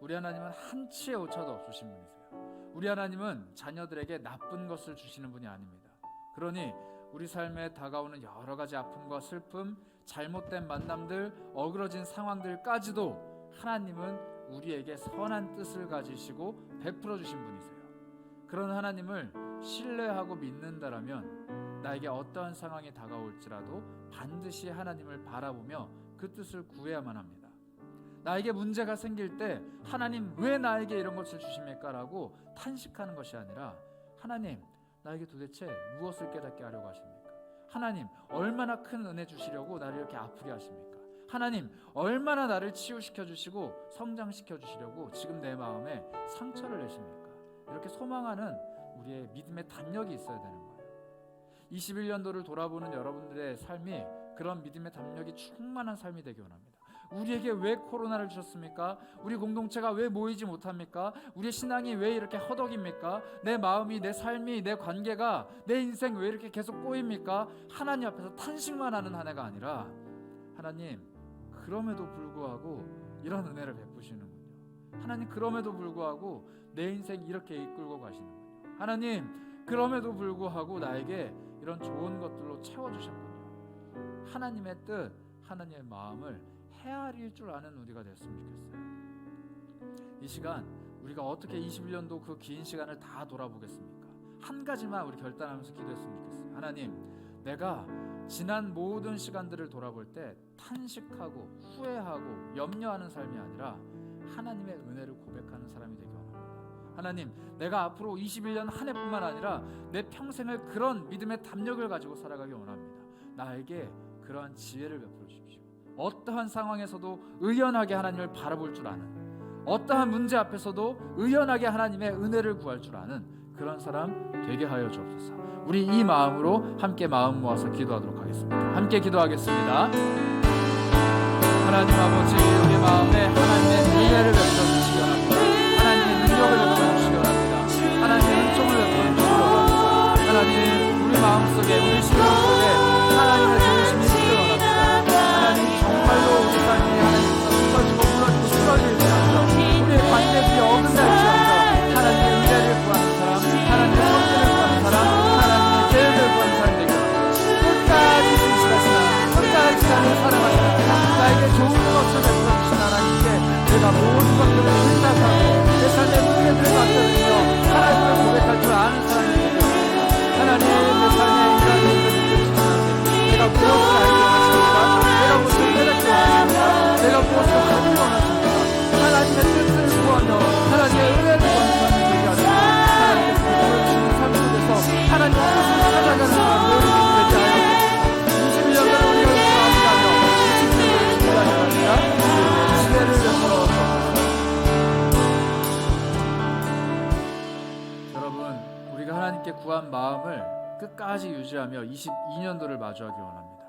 우리 하나님은 한치의 오차도 없으신 분이세요. 우리 하나님은 자녀들에게 나쁜 것을 주시는 분이 아닙니다. 그러니 우리 삶에 다가오는 여러 가지 아픔과 슬픔, 잘못된 만남들, 어그러진 상황들까지도 하나님은 우리에게 선한 뜻을 가지시고 베풀어 주신 분이세요. 그런 하나님을 신뢰하고 믿는다라면 나에게 어떠한 상황이 다가올지라도 반드시 하나님을 바라보며 그 뜻을 구해야만 합니다. 나에게 문제가 생길 때 하나님 왜 나에게 이런 것을 주십니까? 라고 탄식하는 것이 아니라 하나님 나에게 도대체 무엇을 깨닫게 하려고 하십니까? 하나님 얼마나 큰 은혜 주시려고 나를 이렇게 아프게 하십니까? 하나님 얼마나 나를 치유시켜 주시고 성장시켜 주시려고 지금 내 마음에 상처를 내십니까? 이렇게 소망하는 우리의 믿음의 담력이 있어야 되는 거예요. 21년도를 돌아보는 여러분들의 삶이 그런 믿음의 담력이 충만한 삶이 되기 원합니다. 우리에게 왜 코로나를 주셨습니까? 우리 공동체가 왜 모이지 못합니까? 우리의 신앙이 왜 이렇게 허덕입니까? 내 마음이, 내 삶이, 내 관계가, 내 인생 왜 이렇게 계속 꼬입니까? 하나님 앞에서 탄식만 하는 한 해가 아니라 하나님 그럼에도 불구하고 이런 은혜를 베푸시는군요. 하나님 그럼에도 불구하고 내 인생 이렇게 이끌고 가시는군요. 하나님 그럼에도 불구하고 나에게 이런 좋은 것들로 채워주셨군요. 하나님의 뜻, 하나님의 마음을 헤아릴 줄 아는 우리가 됐으면 좋겠어요. 이 시간 우리가 어떻게 21년도 그 긴 시간을 다 돌아보겠습니까? 한 가지만 우리 결단하면서 기도했으면 좋겠어요. 하나님 내가 지난 모든 시간들을 돌아볼 때 탄식하고 후회하고 염려하는 삶이 아니라 하나님의 은혜를 고백하는 사람이 되기 원합니다. 하나님 내가 앞으로 21년 한 해뿐만 아니라 내 평생을 그런 믿음의 담력을 가지고 살아가기 원합니다. 나에게 그러한 지혜를 베풀어 주십시오. 어떠한 상황에서도 의연하게 하나님을 바라볼 줄 아는, 어떠한 문제 앞에서도 의연하게 하나님의 은혜를 구할 줄 아는 그런 사람 되게 하여 주옵소서. 우리 이 마음으로 함께 마음 모아서 기도하도록 하겠습니다. 함께 기도하겠습니다. 하나님 아버지 우리 마음에 하나님의 은혜를 베풀어 주시기 원합니다. 하나님의 능력을 베풀어 주시기 원합니다. 하나님의 은총을 베풀어 주시기 원합니다. 하나님 우리 마음속에 우리 심령 속에 하나님의 중심이 있기를 원합니다. 하나님 정말로 우리 삶이 하나님께서 쓰러지고 무너지고 쓰러질지언정 우리의 관계들이 어긋날지언정 하나님의 은혜를 구하는 사람, 하나님의 성령을 구하는 사람, 하나님의 계획을 구하는 사람이 되기를 원합니다. 끝까지 진실하시나 끝까지 나를 사랑하시나 나에게 좋은 것을 베풀어 주신 하나님께 내가 모든 것들을 의탁하고 내 삶의 문제들을 맡겨드리며 하나님을 고백할 줄 아는 사람이 되기를 원합니다. 하나님 내 삶에 이러한 일들을 주시는 내가 무엇을 알기 원하십니까? 내가 무엇을 깨닫기 원하십니까? 내가 무엇을 하기 원하십니까? 하나님의 뜻을 구하며 하나님의 은혜를 구하는 삶이 되게 하시고 하나님께서 보여주시는 삶 속에서 하나님의 뜻을 찾아가는 모든 되게 하여 21년도를 우리가 마무리하며 22년도를 준비하려 합니다. 지혜를 베풀어 주옵소서. 여러분 우리가 하나님께 구한 마음을 끝까지 유지하며 22년도를 마주하기 원합니다.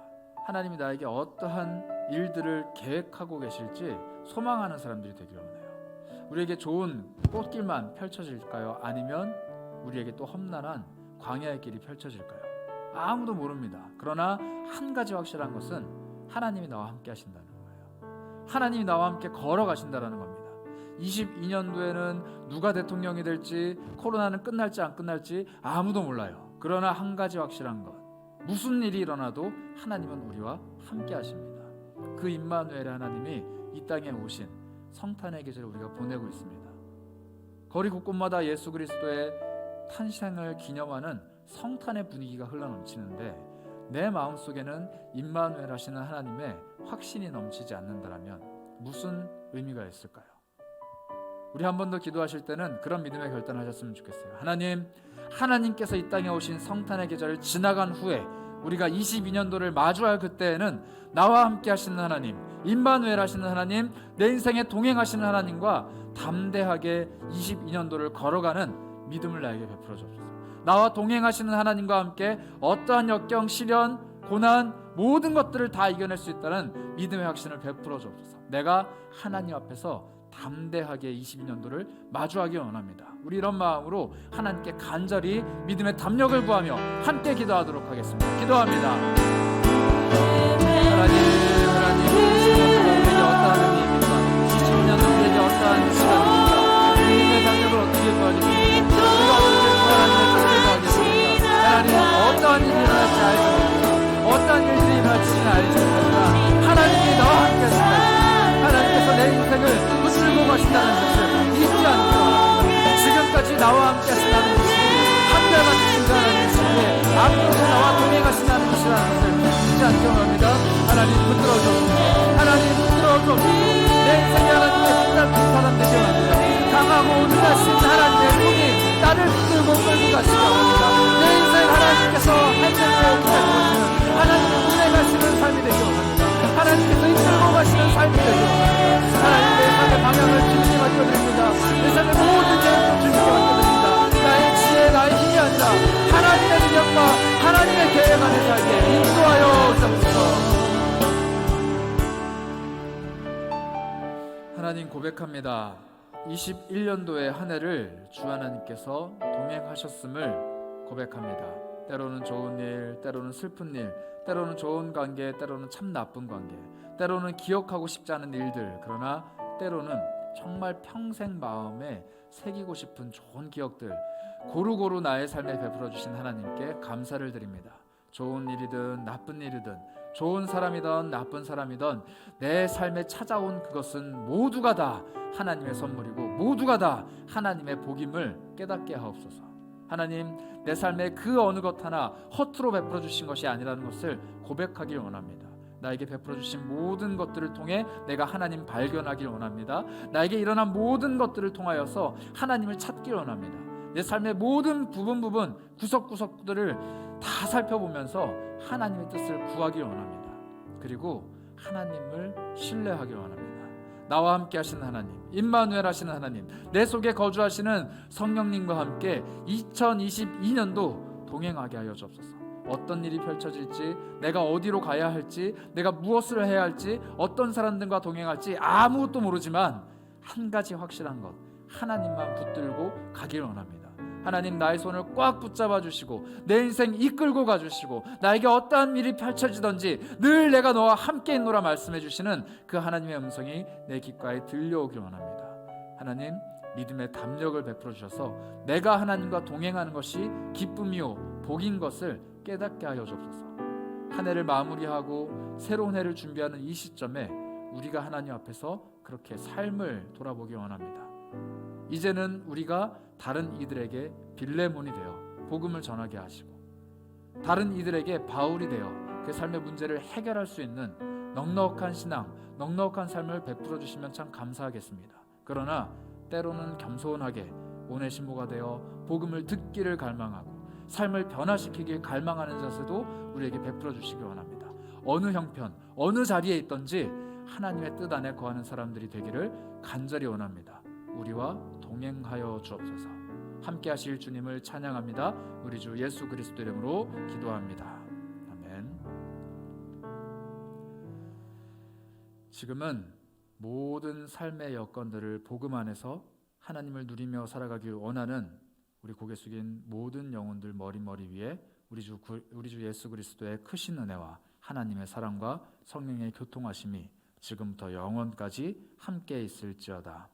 하나님이 나에게 어떠한 일들을 계획하고 계실지 소망하는 사람들이 되기를 원해요. 우리에게 좋은 꽃길만 펼쳐질까요? 아니면 우리에게 또 험난한 광야의 길이 펼쳐질까요? 아무도 모릅니다. 그러나 한 가지 확실한 것은 하나님이 나와 함께 하신다는 거예요. 하나님이 나와 함께 걸어가신다는 겁니다. 22년도에는 누가 대통령이 될지, 코로나는 끝날지 안 끝날지 아무도 몰라요. 그러나 한 가지 확실한 것, 무슨 일이 일어나도 하나님은 우리와 함께 하십니다. 그 임마누엘의 하나님이 이 땅에 오신 성탄의 계절을 우리가 보내고 있습니다. 거리 곳곳마다 예수 그리스도의 탄생을 기념하는 성탄의 분위기가 흘러넘치는데 내 마음속에는 임마누엘 하시는 하나님의 확신이 넘치지 않는다면 무슨 의미가 있을까요? 우리 한 번 더 기도하실 때는 그런 믿음의 결단을 하셨으면 좋겠어요. 하나님께서 이 땅에 오신 성탄의 계절을 지나간 후에 우리가 22년도를 마주할 그때에는 나와 함께 하시는 하나님, 임마누엘 하시는 하나님, 내 인생에 동행하시는 하나님과 담대하게 22년도를 걸어가는 믿음을 나에게 베풀어 주옵소서. 나와 동행하시는 하나님과 함께 어떠한 역경, 시련, 고난 모든 것들을 다 이겨낼 수 있다는 믿음의 확신을 베풀어 주옵소서. 내가 하나님 앞에서 담대하게 22년도를 마주하기 원합니다. 우리 이런 마음으로 하나님께 간절히 믿음의 담력을 구하며 함께 기도하도록 하겠습니다. 기도합니다. 하나님 우리에게 어떠한 의미입니까? 22년도 우리에게 어떠한 시간입니까? 믿음의 담력을 어떻게 구하겠습니까? 우리가 어떻게 하나님의 뜻을 구하겠습니까? 하나님 어떠한 일이 일어날지 알지 못합니다. 어떠한 일들이 일어날지는 알지 못합니다. 하나님이 나와 함께 하신다. 하나님께서 내 인생을 붙들고 가신다는 것을 잊지 않고 지금까지 나와 함께 하신다는 것이 한결같이 하나님의 앞으로도 나와 동행 가시기 원합니다. 내 인생 하나님께서 할텐에 운행하시는 하나님의 운행하시는 삶이 되기 원합니다. 하나님께서 이끌고 가시는 삶이 되기 원합니다. 하나님 내 삶의 방향을 주님께 맡겨드립니다. 내 삶의 모든 계획도 주님께 맡겨드립니다. 나의 지혜 나의 힘이 아니라 하나님의 능력과 하나님의 계획 안에 살게 인도하여 주옵소서. 하나님 고백합니다. 21년도의 한 해를 주 하나님께서 동행하셨음을 고백합니다. 때로는 좋은 일, 때로는 슬픈 일, 때로는 좋은 관계, 때로는 참 나쁜 관계, 때로는 기억하고 싶지 않은 일들, 그러나 때로는 정말 평생 마음에 새기고 싶은 좋은 기억들, 고루고루 나의 삶에 베풀어 주신 하나님께 감사를 드립니다. 좋은 일이든 나쁜 일이든 좋은 사람이든 나쁜 사람이든 내 삶에 찾아온 그것은 모두가 다 하나님의 선물이고 모두가 다 하나님의 복임을 깨닫게 하옵소서. 하나님, 내 삶에 그 어느 것 하나 허투루 베풀어 주신 것이 아니라는 것을 고백하길 원합니다. 나에게 베풀어 주신 모든 것들을 통해 내가 하나님 발견하길 원합니다. 나에게 일어난 모든 것들을 통하여서 하나님을 찾길 원합니다. 내 삶의 모든 부분 구석구석들을 다 살펴보면서 하나님의 뜻을 구하길 원합니다. 그리고 하나님을 신뢰하길 원합니다. 나와 함께 하시는 하나님, 임마누엘 하시는 하나님, 내 속에 거주하시는 성령님과 함께 2022년도 동행하게 하여 주옵소서. 어떤 일이 펼쳐질지, 내가 어디로 가야 할지, 내가 무엇을 해야 할지, 어떤 사람들과 동행할지 아무것도 모르지만 한 가지 확실한 것, 하나님만 붙들고 가길 원합니다. 하나님, 나의 손을 꽉 붙잡아 주시고 내 인생 이끌고 가주시고 나에게 어떠한 일이 펼쳐지든지 늘 내가 너와 함께 있노라 말씀해 주시는 그 하나님의 음성이 내 귓가에 들려오길 원합니다. 하나님, 믿음의 담력을 베풀어 주셔서 내가 하나님과 동행하는 것이 기쁨이요 복인 것을 깨닫게 하여 주옵소서. 한 해를 마무리하고 새로운 해를 준비하는 이 시점에 우리가 하나님 앞에서 그렇게 삶을 돌아보기 원합니다. 이제는 우리가 다른 이들에게 빌레몬이 되어 복음을 전하게 하시고 다른 이들에게 바울이 되어 그 삶의 문제를 해결할 수 있는 넉넉한 신앙, 넉넉한 삶을 베풀어 주시면 참 감사하겠습니다. 그러나 때로는 겸손하게 오네시모가 되어 복음을 듣기를 갈망하고 삶을 변화시키길 갈망하는 자세도 우리에게 베풀어 주시기 원합니다. 어느 형편, 어느 자리에 있든지 하나님의 뜻 안에 거하는 사람들이 되기를 간절히 원합니다. 우리와 동행하여 주옵소서. 함께 하실 주님을 찬양합니다. 우리 주 예수 그리스도 이름으로 기도합니다. 아멘. 지금은 모든 삶의 여건들을 복음 안에서 하나님을 누리며 살아가길 원하는 우리 고개 숙인 모든 영혼들 머리 위에 우리 주 예수 그리스도의 크신 은혜와 하나님의 사랑과 성령의 교통하심이 지금부터 영원까지 함께 있을지어다.